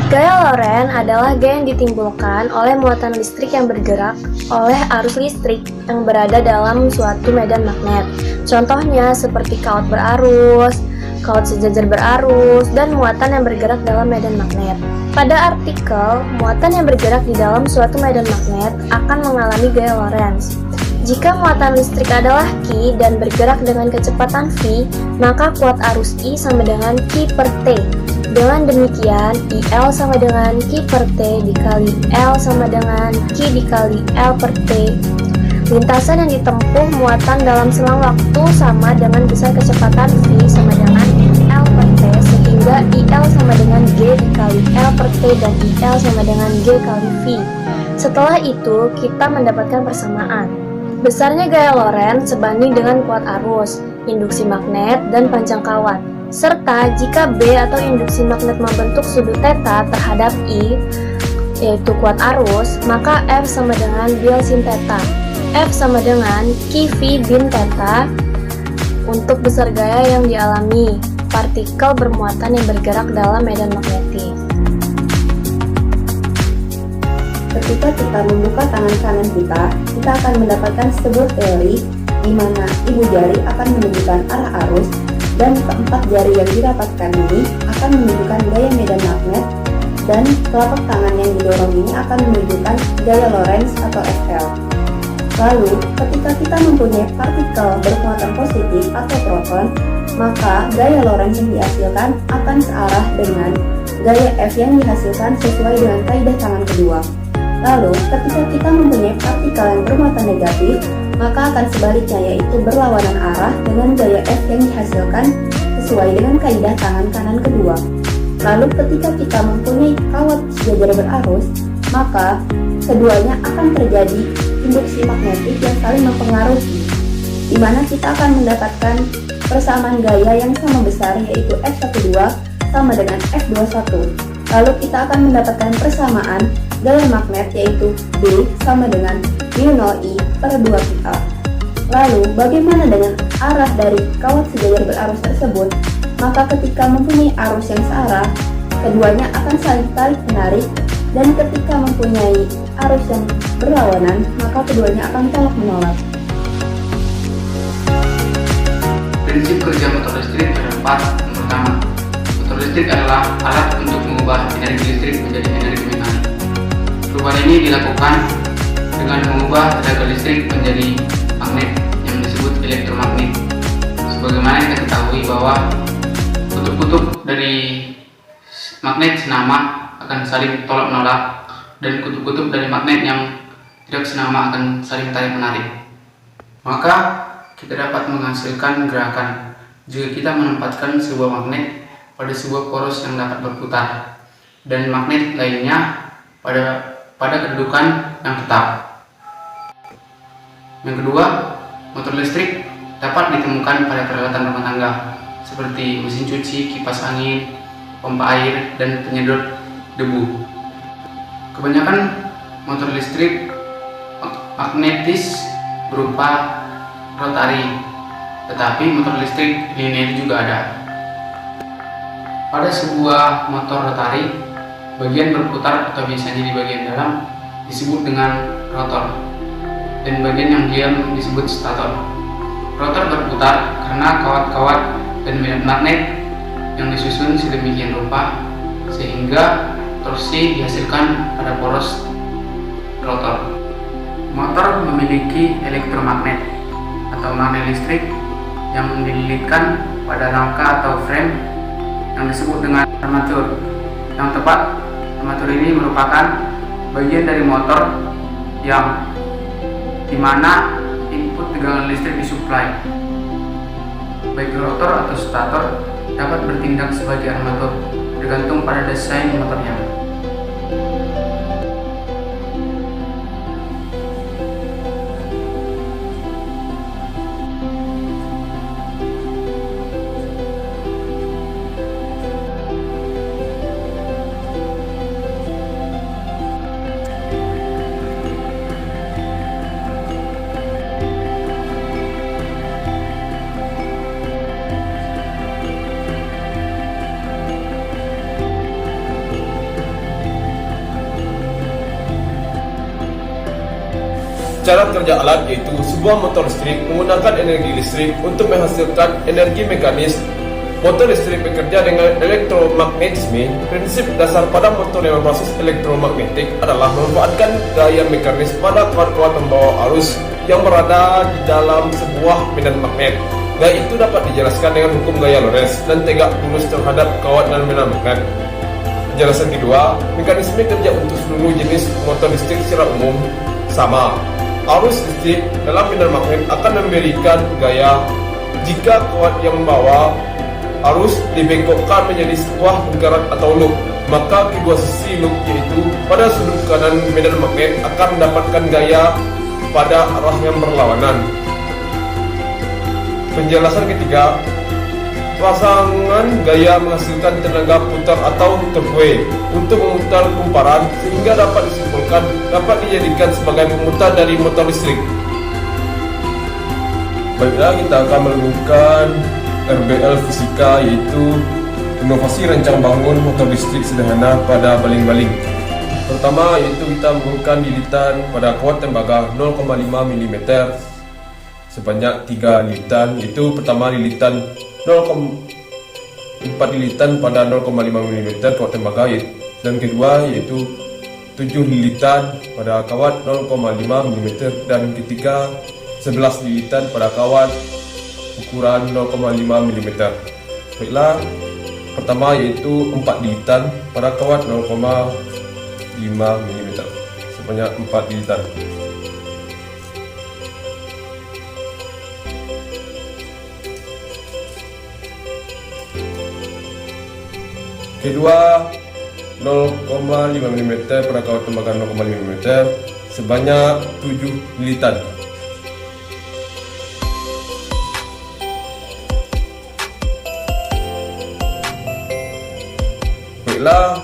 Gaya Lorentz adalah gaya yang ditimbulkan oleh muatan listrik yang bergerak oleh arus listrik yang berada dalam suatu medan magnet. Contohnya seperti kawat berarus, kawat sejajar berarus, dan muatan yang bergerak dalam medan magnet. Pada artikel, muatan yang bergerak di dalam suatu medan magnet akan mengalami gaya Lorentz. Jika muatan listrik adalah Q dan bergerak dengan kecepatan V, maka kuat arus I sama dengan Q per T. Dengan demikian, IL sama dengan Q per T dikali L sama dengan Q dikali L per T. Lintasan yang ditempuh muatan dalam selang waktu sama dengan besar kecepatan V sama dengan L per T, sehingga IL sama dengan G dikali L per T dan IL sama dengan G kali V. Setelah itu, kita mendapatkan persamaan. Besarnya gaya Lorentz sebanding dengan kuat arus, induksi magnet, dan panjang kawat. Serta jika B atau induksi magnet membentuk sudut theta terhadap I, yaitu kuat arus, maka F sama dengan bil sin theta. F sama dengan QV bin theta untuk besar gaya yang dialami partikel bermuatan yang bergerak dalam medan magnetis. Ketika kita membuka tangan kanan kita akan mendapatkan sebuah teori di mana ibu jari akan menunjukkan arah arus dan keempat jari yang dirapatkan ini akan menunjukkan gaya medan magnet dan telapak tangan yang didorong ini akan menunjukkan gaya Lorentz atau FL. Lalu, ketika kita mempunyai partikel bermuatan positif atau proton, maka gaya Lorentz yang dihasilkan akan searah dengan gaya F yang dihasilkan sesuai dengan kaidah tangan kedua. Lalu, ketika kita mempunyai partikel yang bermuatan negatif, maka akan sebaliknya, yaitu berlawanan arah dengan gaya F yang dihasilkan sesuai dengan kaidah tangan kanan kedua. Lalu ketika kita mempunyai kawat sejajar berarus, maka keduanya akan terjadi induksi magnetik yang saling mempengaruhi, di mana kita akan mendapatkan persamaan gaya yang sama besar, yaitu F12 sama dengan F21. Lalu kita akan mendapatkan persamaan gaya magnet, yaitu B sama dengan mu0I per 2πa. Lalu, bagaimana dengan arah dari kawat sejajar berarus tersebut? Maka ketika mempunyai arus yang searah, keduanya akan saling tarik menarik, dan ketika mempunyai arus yang berlawanan, maka keduanya akan tolak menolak. Prinsip kerja motor listrik ada 4. Yang pertama, motor listrik adalah alat untuk mengubah energi listrik menjadi energi mekanik. Perubahan ini dilakukan dengan mengubah tenaga listrik menjadi magnet yang disebut elektromagnet. Sebagaimana kita ketahui bahwa kutub-kutub dari magnet senama akan saling tolak menolak dan kutub-kutub dari magnet yang tidak senama akan saling tarik menarik. Maka kita dapat menghasilkan gerakan jika kita menempatkan sebuah magnet pada sebuah poros yang dapat berputar dan magnet lainnya pada kedudukan yang tetap. Yang kedua, motor listrik dapat ditemukan pada peralatan rumah tangga seperti mesin cuci, kipas angin, pompa air, dan penyedot debu. Kebanyakan motor listrik magnetis berupa rotari, tetapi motor listrik linear juga ada. Pada sebuah motor rotari, bagian berputar atau biasanya di bagian dalam disebut dengan rotor, dan bagian yang diam disebut stator. Rotor berputar karena kawat-kawat dan medan magnet yang disusun sedemikian rupa sehingga torsi dihasilkan pada poros rotor. Motor memiliki elektromagnet atau magnet listrik yang dililitkan pada rangka atau frame yang disebut dengan armatur. Yang tepat, armatur ini merupakan bagian dari motor yang dimana input tegangan listrik disuplai. Baik rotor atau stator dapat bertindak sebagai armatur tergantung pada desain motornya. Cara kerja alat yaitu sebuah motor listrik menggunakan energi listrik untuk menghasilkan energi mekanis. Motor listrik bekerja dengan elektromagnetisme. Prinsip dasar pada motor yang berbasis elektromagnetik adalah memanfaatkan gaya mekanis pada kawat-kawat pembawa arus yang berada di dalam sebuah medan magnet. Gaya itu dapat dijelaskan dengan hukum gaya Lorentz dan tegak lurus terhadap kawat dan medan magnet. Penjelasan kedua, mekanisme kerja untuk seluruh jenis motor listrik secara umum sama. Arus listrik dalam medan magnet akan memberikan gaya jika kawat yang membawa arus dibengkokkan menjadi sebuah lingkaran atau loop, maka kedua sisi loop yaitu pada sudut kanan medan magnet akan mendapatkan gaya pada arah yang berlawanan. Penjelasan ketiga, pasangan gaya menghasilkan tenaga putar atau torque untuk memutar kumparan sehingga dapat disimpulkan dapat dijadikan sebagai pemutar dari motor listrik. Baiklah, kita akan melakukan RBL fisika, yaitu inovasi rancang bangun motor listrik sederhana pada baling-baling. Pertama yaitu kita menggunakan lilitan pada kawat tembaga 0,5 mm sebanyak 3 lilitan, yaitu pertama lilitan 4 lilitan pada 0,5 mm kawat tembaga, dan kedua yaitu 7 lilitan pada kawat 0,5 mm, dan ketiga 11 lilitan pada kawat ukuran 0,5 mm. Baiklah, pertama yaitu 4 lilitan pada kawat 0,5 mm sebanyak 4 lilitan. Kedua 0,5 mm pada kawat tembaga 0,5 mm sebanyak 7 lilitan. Baiklah,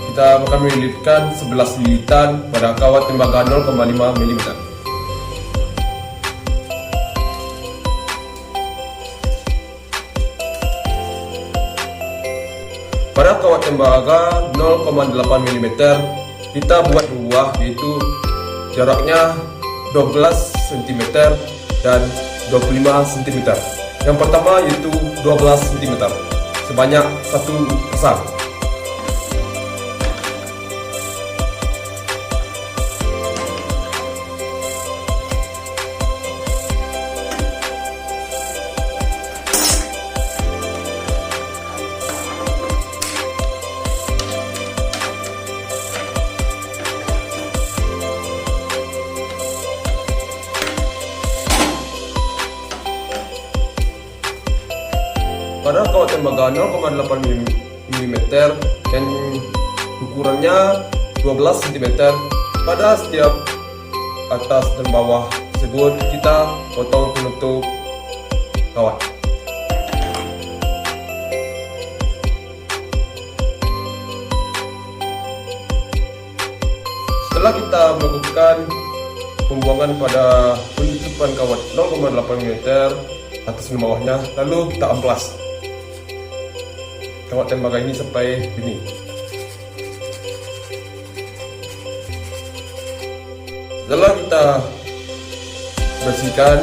kita akan melilitkan 11 lilitan pada kawat tembaga 0,5 mm. Pada kawat tembaga 0,8 mm kita buat buah, yaitu jaraknya 12 cm dan 25 cm. Yang pertama yaitu 12 cm sebanyak 1 pasang. Pada kawat tembaga 0,8 mm dan ukurannya 12 cm, pada setiap atas dan bawah tersebut kita potong penutup kawat. Setelah kita melakukan pembuangan pada penutupan kawat 0,8 mm atas dan bawahnya, lalu kita amplas kawat tembaga ini sampai ini. Setelah kita bersihkan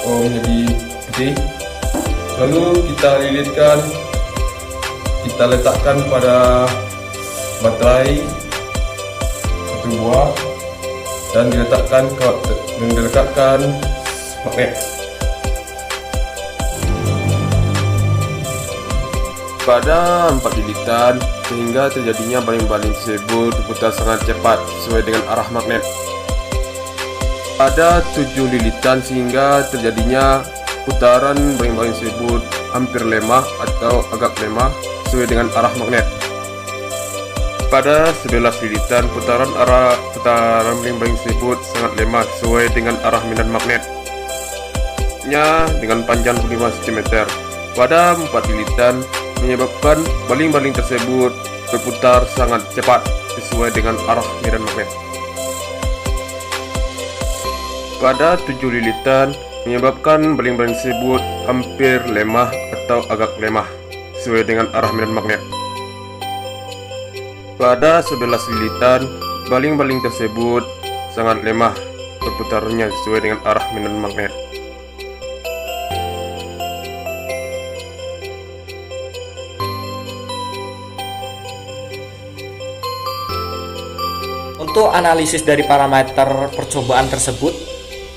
menjadi putih, lalu kita lilitkan, kita letakkan pada baterai 1 buah dan diletakkan magnet. Pada 4 lilitan sehingga terjadinya baling-baling tersebut berputar sangat cepat sesuai dengan arah magnet. Pada 7 lilitan sehingga terjadinya putaran baling-baling tersebut hampir lemah atau agak lemah sesuai dengan arah magnet. Pada 11 lilitan putaran baling-baling tersebut sangat lemah sesuai dengan arah medan magnetnya dengan panjang 5 cm. Pada 4 lilitan menyebabkan baling-baling tersebut berputar sangat cepat sesuai dengan arah medan magnet. Pada 7 lilitan menyebabkan baling-baling tersebut hampir lemah atau agak lemah sesuai dengan arah medan magnet. Pada 11 lilitan baling-baling tersebut sangat lemah berputarnya sesuai dengan arah medan magnet. Untuk analisis dari parameter percobaan tersebut,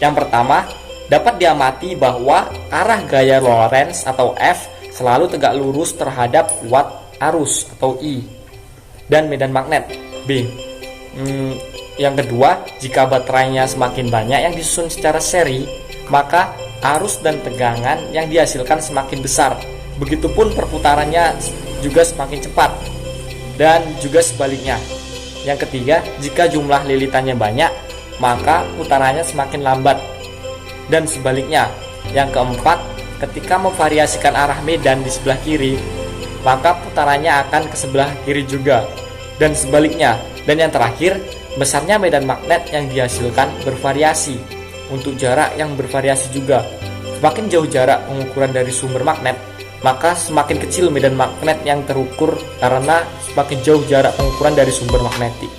yang pertama, dapat diamati bahwa arah gaya Lorentz atau F selalu tegak lurus terhadap watt arus atau I dan medan magnet B. Yang kedua, jika baterainya semakin banyak yang disusun secara seri, maka arus dan tegangan yang dihasilkan semakin besar. Begitupun perputarannya juga semakin cepat, dan juga sebaliknya. Yang ketiga, jika jumlah lilitannya banyak, maka putarannya semakin lambat, dan sebaliknya. Yang keempat, ketika memvariasikan arah medan di sebelah kiri, maka putarannya akan ke sebelah kiri juga, dan sebaliknya. Dan yang terakhir, besarnya medan magnet yang dihasilkan bervariasi untuk jarak yang bervariasi juga. Semakin jauh jarak pengukuran dari sumber magnet, maka semakin kecil medan magnet yang terukur karena semakin jauh jarak pengukuran dari sumber magnetik.